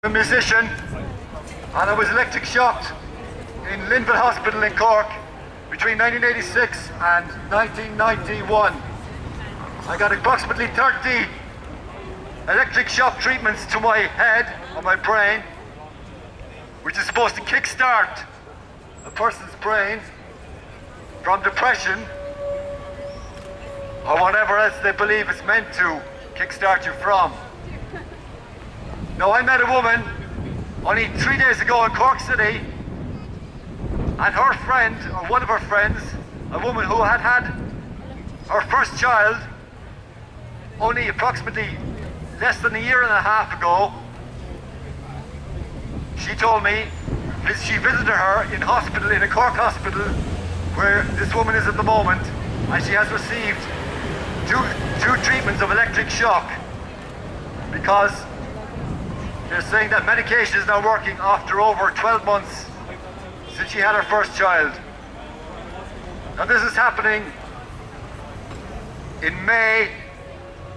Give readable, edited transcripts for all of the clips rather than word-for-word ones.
A musician, and I was electric shocked in Linville Hospital in Cork between 1986 and 1991. I got approximately 30 electric shock treatments to my head or my brain, which is supposed to kickstart a person's brain from depression or whatever else they believe it's meant to kickstart you from. Now, I met a woman only 3 days ago in Cork City, and her friend, or one of her friends, a woman who had had her first child only approximately less than a year and a half ago, she told me she visited her in hospital, in a Cork hospital where this woman is at the moment, and she has received two treatments of electric shock because they're saying that medication is now working after over 12 months since she had her first child. Now, this is happening in May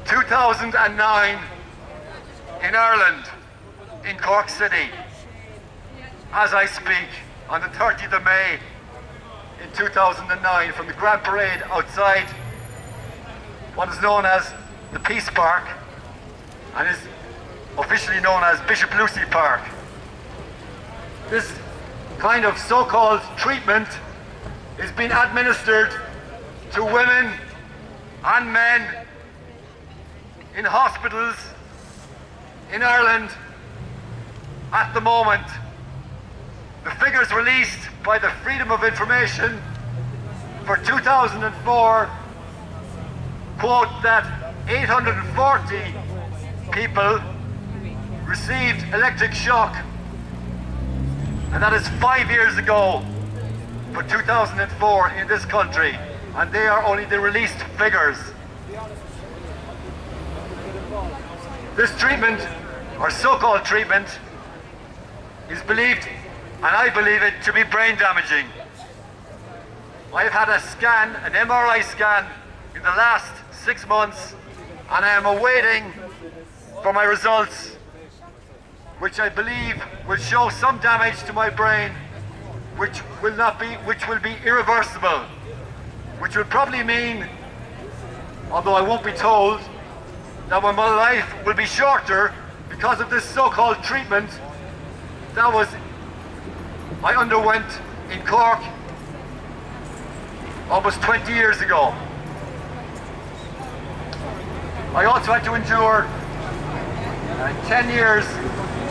2009 in Ireland, in Cork City, as I speak, on the 30th of May in 2009, from the Grand Parade outside what is known as the Peace Park and is officially known as Bishop Lucy Park. This kind of so-called treatment is being administered to women and men in hospitals in Ireland at the moment. The figures released by the Freedom of Information for 2004 quote that 840 people received electric shock, and that is 5 years ago for 2004 in this country, and they are only the released figures. This treatment, or so-called treatment, is believed, and I believe it, to be brain damaging. I have had a scan, an MRI scan, in the last 6 months, and I am awaiting for my results, which I believe will show some damage to my brain, which will be irreversible, which will probably mean, although I won't be told, that my life will be shorter because of this so-called treatment that I underwent in Cork almost 20 years ago. I also had to endure 10 years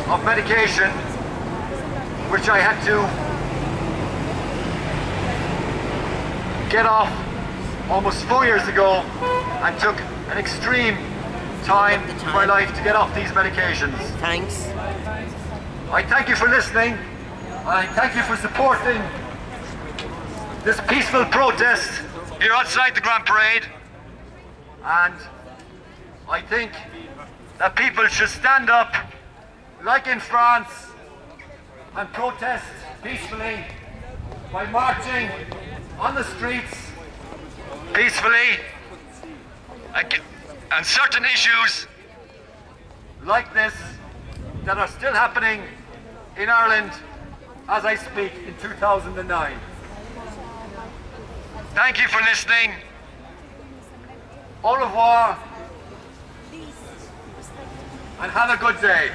of medication, which I had to get off almost 4 years ago, and took an extreme time in my life to get off these medications. Thanks. I thank you for listening. I thank you for supporting this peaceful protest here outside the Grand Parade, and I think that people should stand up like in France and protest peacefully by marching on the streets peacefully, and certain issues like this that are still happening in Ireland as I speak in 2009. Thank you for listening. Au revoir, and have a good day.